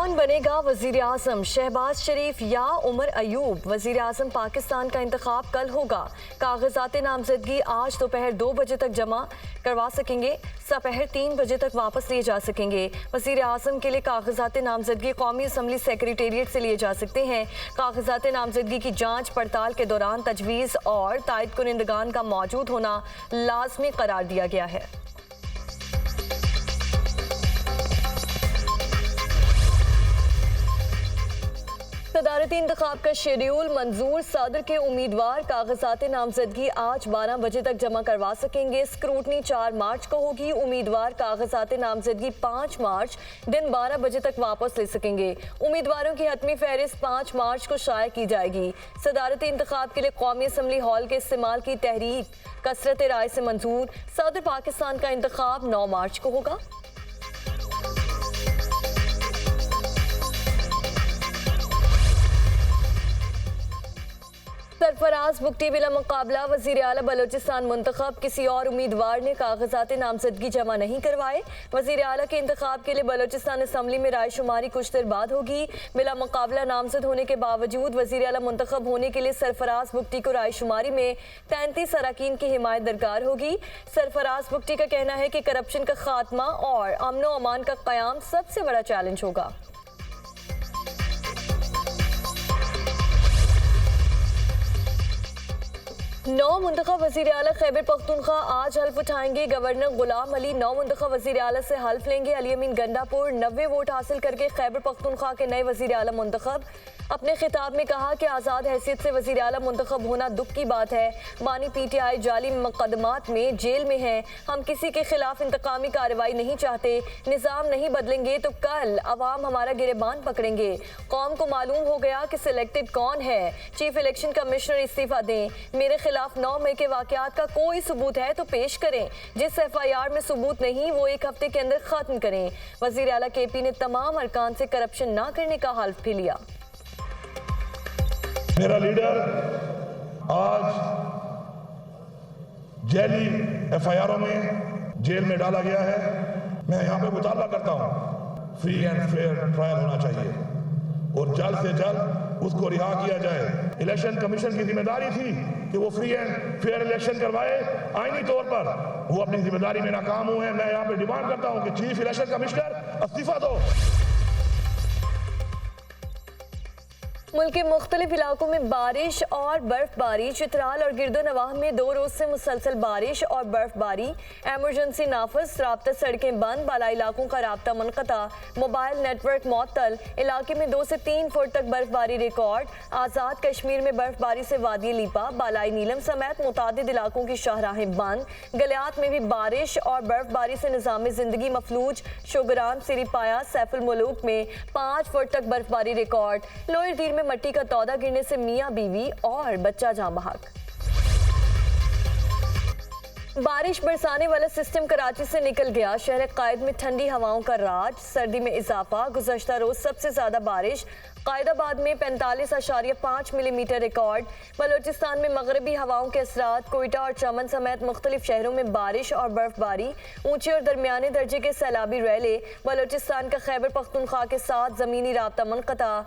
कौन बनेगा वजीर आजम, शहबाज शरीफ या उमर अयूब? वजीर आजम पाकिस्तान का इंतखाब कल होगा। कागजात नामजदगी आज दोपहर 2 बजे तक जमा करवा सकेंगे, दोपहर 3 बजे तक वापस लिए जा सकेंगे। वजीर आजम के लिए कागजात नामजदगी कौमी असम्बली सेक्रेटेरिएट से लिए जा सकते हैं। कागजात नामजदगी की जांच पड़ताल के दौरान तजवीज़ और तायद कुनिंदगान का मौजूद होना लाजमी करार दिया गया है। सदारती इंतखाब का शेड्यूल मंजूर, सदर के उम्मीदवार कागजात नामजदगी आज 12 बजे तक जमा करवा सकेंगे। स्क्रूटनी 4 मार्च को होगी। उम्मीदवार कागजात नामजदगी 5 मार्च दिन 12 बजे तक वापस ले सकेंगे। उम्मीदवारों की हतमी फहरिस्त 5 मार्च को शाया की जाएगी। सदारती इंतखाब के लिए कौमी असम्बली हॉल के इस्तेमाल की तहरीक कसरत राय से मंजूर। सदर पाकिस्तान का इंतखाब 9 मार्च को होगा। सरफराज बुगटी बिला मुकाबला वजीर आला बलोचिस्तान मुंतखब। किसी और उम्मीदवार ने कागजात नामजदगी जमा नहीं करवाए। वजीर आला के इंतखाब के लिए बलोचिस्तान असम्बली में राय शुमारी कुछ देर बाद होगी। बिला मुकाबला नामजद होने के बावजूद वजीर आला मुंतखब होने के लिए सरफराज बुगटी को राय शुमारी में 33 अरकान की हिमायत दरकार होगी। सरफराज बुगटी का कहना है कि करप्शन का खात्मा और अमन व अमान का क़याम सबसे बड़ा चैलेंज होगा। 9 मुंतखब वज़ीर आला खैबर पख्तूनख्वा आज हल्फ उठाएंगे। गवर्नर गुलाम अली 9 मुंतखब वज़ीर आला से हल्फ लेंगे। अली अमीन गंडापुर 90 वोट हासिल करके खैबर पख्तूनख्वा के नए वज़ीर आला मुंतखब। अपने खिताब में कहा कि आज़ाद हैसियत से वज़ीर आला मुंतखब होना दुख की बात है। बानी PTI जाली मुकदमात में जेल में है। हम किसी के खिलाफ इंतकामी कार्रवाई नहीं चाहते। निज़ाम नहीं बदलेंगे तो कल अवाम हमारा गिरेबान पकड़ेंगे। कौम को मालूम हो गया कि सिलेक्टेड कौन है। चीफ इलेक्शन कमिश्नर इस्तीफा दें। मेरे खिलाफ 9 मई के वाकयात का कोई सबूत है तो पेश करें। जिस FIR में सबूत नहीं वो 1 हफ्ते के अंदर खत्म करें। वज़ीर आला KP ने तमाम अरकान से करप्शन ना करने का हल्फ भी लिया। मेरा लीडर आज जेली FIR में जेल में डाला गया है। मैं यहाँ पे मुतालबा करता हूँ फ्री एंड फेयर ट्रायल होना चाहिए और जल्द से जल्द उसको रिहा किया जाए। इलेक्शन कमीशन की जिम्मेदारी थी कि वो फ्री एंड फेयर इलेक्शन करवाए। आईनी तौर पर वो अपनी जिम्मेदारी में नाकाम हुए हैं। मैं यहाँ पे डिमांड करता हूँ कि चीफ इलेक्शन कमिश्नर इस्तीफा दो। मुल्क के मुख्तलिफ इलाकों में बारिश और बर्फबारी। चित्राल और गिरदोनवाह में 2 रोज से मुसलसल बारिश और बर्फबारी। एमरजेंसी नाफज, राब्ता सड़कें बंद, बाला इलाकों का राब्ता मुनक़ता, मोबाइल नेटवर्क मुअत्तल। इलाके में 2 से 3 फुट तक बर्फबारी रिकॉर्ड। आज़ाद कश्मीर में बर्फबारी से वादी लीपा, बालाई नीलम समेत मुतादिद इलाकों की शाहराहें बंद। गलियात में भी बारिश और बर्फबारी से निज़ाम जिंदगी मफलूज। शोगरान, सिरीपाया, सैफुल मुलूक में 5 फुट तक बर्फबारी रिकॉर्ड। लोअर दीर में मट्टी का तौदा गिरने से मियां बीवी और बच्चा जान बहक। बारिश बरसाने वाला सिस्टम कराची से निकल गया। शहर कायद में ठंडी हवाओं का राज, सर्दी में इजाफा। गुज़श्ता रोज सबसे ज्यादा बारिश कायदाबाद में 45.5 मिलीमीटर रिकॉर्ड। बलोचिस्तान में मगरबी हवाओं के असरात, कोयटा और चमन समेत मुख्तलिफ शहरों में बारिश और बर्फबारी। ऊंचे और दरमियाने दर्जे के सैलाबी रैले। बलोचिस्तान का खैबर पख्तूनख्वा के साथ जमीनी राब्ता मुनक़ता।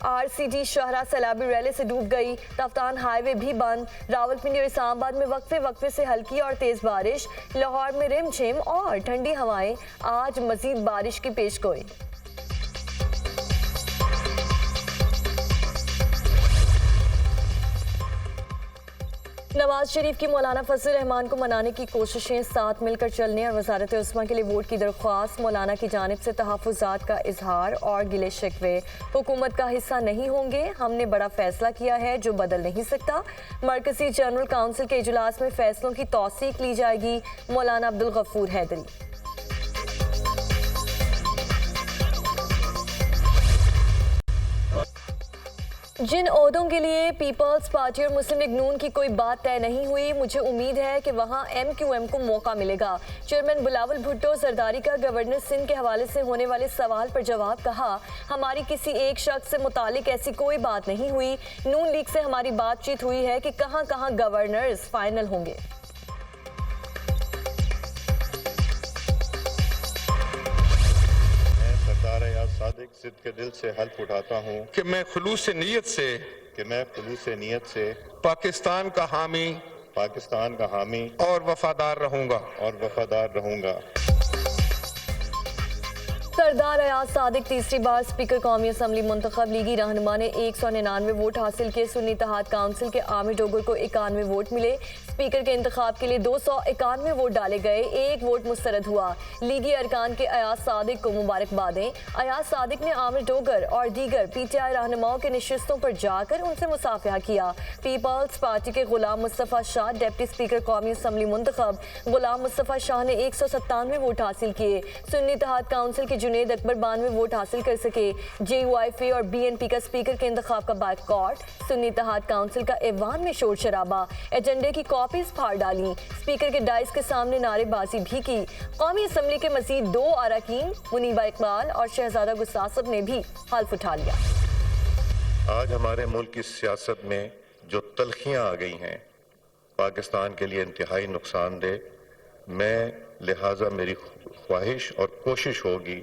RCD शाहरा सैलाबी रैले से डूब गई। रफ्तान हाईवे भी बंद। रावलपिंडी और इस्लामाबाद में वक्फे वक्फे से हल्की और तेज बारिश। लाहौर में रिमझिम और ठंडी हवाएं। आज मजीद बारिश की पेशगोई। नवाज शरीफ की मौलाना फजल रहमान को मनाने की कोशिशें, साथ मिलकर चलने और वजारत उस्मा के लिए वोट की दरख्वास्त। मौलाना की जानिब से तहफ़्फ़ुज़ात का इजहार और गिले शिकवे। हुकूमत का हिस्सा नहीं होंगे। हमने बड़ा फैसला किया है जो बदल नहीं सकता। मरकज़ी जनरल काउंसिल के इजलास में फैसलों की तौसीक ली जाएगी। मौलाना अब्दुल गफूर हैदरी। जिन ओहदों के लिए पीपल्स पार्टी और मुस्लिम लीग नून की कोई बात तय नहीं हुई, मुझे उम्मीद है कि वहां MQM को मौका मिलेगा। चेयरमैन बिलावल भुट्टो जरदारी का गवर्नर सिंध के हवाले से होने वाले सवाल पर जवाब। कहा, हमारी किसी एक शख्स से मुतालिक ऐसी कोई बात नहीं हुई। नून लीग से हमारी बातचीत हुई है कि कहां कहां गवर्नर्स फाइनल होंगे। सरकार है या सादिक सिद्ध के दिल से हल्फ उठाता हूँ कि मैं खुलूस नीयत से पाकिस्तान का हामी और वफादार रहूंगा। सरदार अयाज सादिक तीसरी बार स्पीकर कौमी असम्बली मुंतखब। लीगी रहनुमा ने 199 वोट हासिल किए। सुन्नी इत्तेहाद काउंसिल के आमिर डोगर को 91 वोट मिले। स्पीकर के इंतखाब के लिए 291 वोट डाले गए, 1 वोट मुस्तरद हुआ। लीगी अरकान के अयाज सादिक को मुबारकबादें। अयाज सादिक ने आमिर डोगर और दीगर PTI रहनुमाओं के नशिस्तों पर जाकर उनसे मुसाफिहा किया। पीपल्स पार्टी के गुलाम मुस्तफ़ा शाह डिप्टी स्पीकर कौमी असम्बली मुंतखब। गुलाम मुस्तफ़ा शाह ने 197 वोट हासिल किए। सुन्नी इत्तेहाद काउंसिल के जुनेद अकबर 92 वोट हासिल कर सके। JUIFA और BNP का स्पीकर के इंतखाब का बायकॉट। सुन्नी इत्तेहाद काउंसिल का ऐवान में शोर शराबा। एजेंडे की कॉपीज फाड़ डाली। स्पीकर के डाइस के सामने नारेबाजी भी की। कौमी असम्बली के मजीद 2 अरकान मुनीबा इकबाल और शहजादा गुस्तासब ने भी हल्फ उठा लिया। आज हमारे मुल्क की सियासत में जो तलखियां आ गई हैं पाकिस्तान के लिए इंतहाई नुकसानदेह। मैं लिहाजा मेरी ख्वाहिश और कोशिश होगी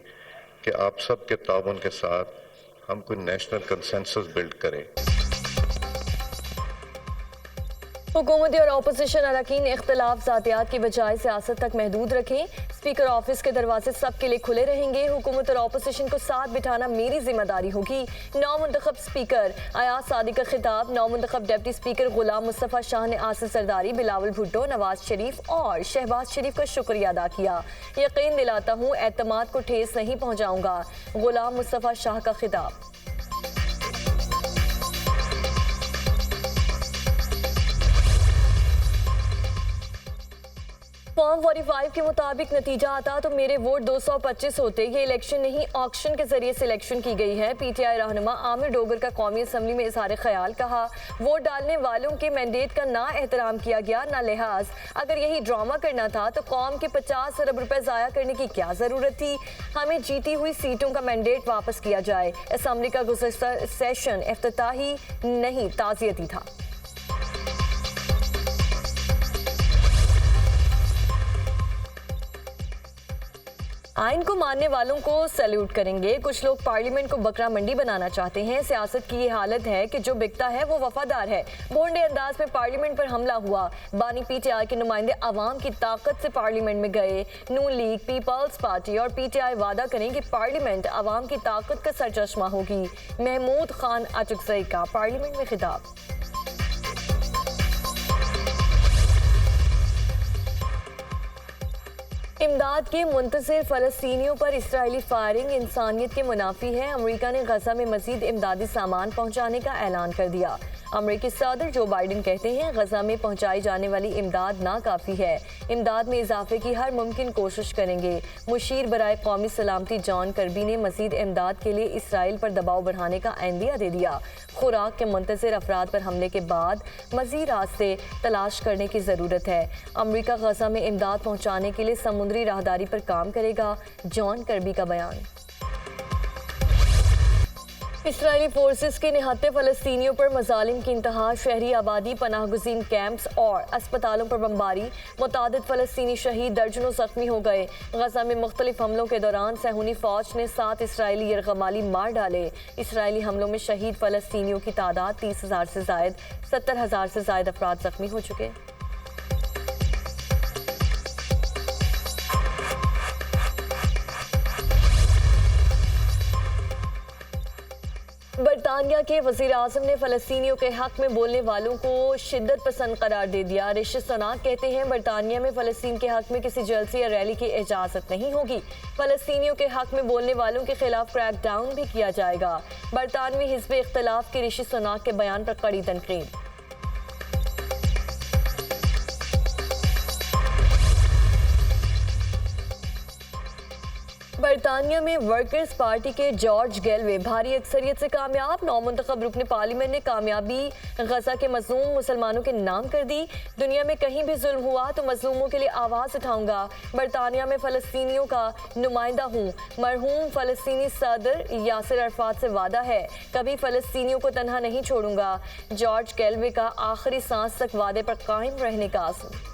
कि आप सब के ताउन के साथ हम कोई नेशनल कंसेंसस बिल्ड करें। हुकूमती और अपोजिशन अरकान इख्तिलाफ ज़ातियात की बजाय सियासत तक महदूद रखें। स्पीकर ऑफिस के दरवाजे सबके लिए खुले रहेंगे। हुकूमत और अपोजिशन को साथ बिठाना मेरी जिम्मेदारी होगी। नौ मुंतखब स्पीकर अयाज सादिक का खिताब। नौ मुंतखब डिप्टी स्पीकर गुलाम मुस्तफ़ा शाह ने आसिफ जरदारी, बिलावल भुट्टो, नवाज शरीफ और शहबाज शरीफ का शुक्रिया अदा किया। यकीन दिलाता हूँ एतमाद को ठेस नहीं पहुँचाऊंगा। गुलाम मुस्तफ़ा शाह का खिताब। फॉर्म 45 के मुताबिक नतीजा आता तो मेरे वोट 225 होते। ये इलेक्शन नहीं, ऑक्शन के जरिए सिलेक्शन की गई है। PTI रहनुमा आमिर डोगर का कौमी असम्बली में इजहार ख्याल। कहा, वोट डालने वालों के मैंडेट का ना एहतराम किया गया, ना लिहाज। अगर यही ड्रामा करना था तो कौम के 50 अरब रुपए ज़ाया करने की क्या ज़रूरत थी। हमें जीती हुई सीटों का मैंडेट वापस किया जाए। असम्बली का गुज़श्ता सेशन इफ्तिताही नहीं, ताज़ियती था। आइन को मानने वालों को सैल्यूट करेंगे। कुछ लोग पार्लियामेंट को बकरा मंडी बनाना चाहते हैं। सियासत की ये हालत है कि जो बिकता है वो वफादार है। भोंडे अंदाज में पार्लियामेंट पर हमला हुआ। बानी PTI के नुमाइंदे आवाम की ताकत से पार्लियामेंट में गए। नून लीग, पीपल्स पार्टी और PTI वादा करें कि पार्लियामेंट आवाम की ताकत का सरचश्मा होगी। महमूद खान अटकज़ई का पार्लियामेंट में खिताब। इमदाद के मुंतज़िर फ़लस्तीनियों पर इसराइली फायरिंग इंसानियत के मुनाफी है। अमेरिका ने गजा में मज़ीद इमदादी सामान पहुँचाने का ऐलान कर दिया। अमेरिकी सदर जो बाइडन कहते हैं गजा में पहुँचाई जाने वाली इमदाद नाकाफ़ी है। इमदाद में इजाफे की हर मुमकिन कोशिश करेंगे। मुशीर बराए कौमी सलामती जॉन कर्बी ने मज़ीद इमदाद के लिए इसराइल पर दबाव बढ़ाने का ऐंदिया दे दिया। खुराक के मुंतज़िर अफराद पर हमले के बाद मज़ीद रास्ते तलाश करने की ज़रूरत है। अमेरिका गजा में इमदाद पहुँचाने के लिए समुद्री राहदारी पर काम करेगा। जॉन कर्बी का बयान। इसराइली फोर्सेस के निहत्ते फ़लस्तीनियों पर मज़ालिम की इंतहा। शहरी आबादी, पनाहगुज़ीन कैंप्स और अस्पतालों पर बमबारी। मुतादिद फ़लस्तीनी शहीद, दर्जनों ज़ख्मी हो गए। गजा में मुख्तलिफ हमलों के दौरान सहूनी फ़ौज ने 7 इसराइली यरगमाली मार डाले। इसराइली हमलों में शहीद फ़लस्तीनियों की तादाद 30,000 से ज़ायद। 70,000 से ज़ायद अफराद ज़ख्मी हो चुके। बरतानिया के वज़ीर आज़म ने फ़लस्तीनियों के हक़ में बोलने वालों को शिद्दत पसंद करार दे दिया। ऋषि सुनाक कहते हैं बरतानिया में फ़लस्तीन के हक़ में किसी जलसे या रैली की इजाज़त नहीं होगी। फ़लस्तीनियों के हक़ में बोलने वालों के खिलाफ क्रैक डाउन भी किया जाएगा। बरतानवी हिज़्ब इख्तिलाफ के ऋषि सुनाक के बयान पर कड़ी तनकीद। बरतानिया में वर्कर्स पार्टी के जॉर्ज गेलवे भारी अक्सरियत से कामयाब। नौमुंतखब रुकन पार्लियामेंट ने कामयाबी गजा के मजलूम मुसलमानों के नाम कर दी। दुनिया में कहीं भी जुल्म हुआ तो मजलूमों के लिए आवाज़ उठाऊंगा। बरतानिया में फ़लस्तीनियों का नुमाइंदा हूँ। मरहूम फ़लस्तीनी सदर यासिर अरफात से वादा है कभी फ़लस्तीनियों को तन्हा नहीं छोड़ूंगा। जॉर्ज गेलवे का आखिरी सांस तक वादे पर कायम रहने का आज़म।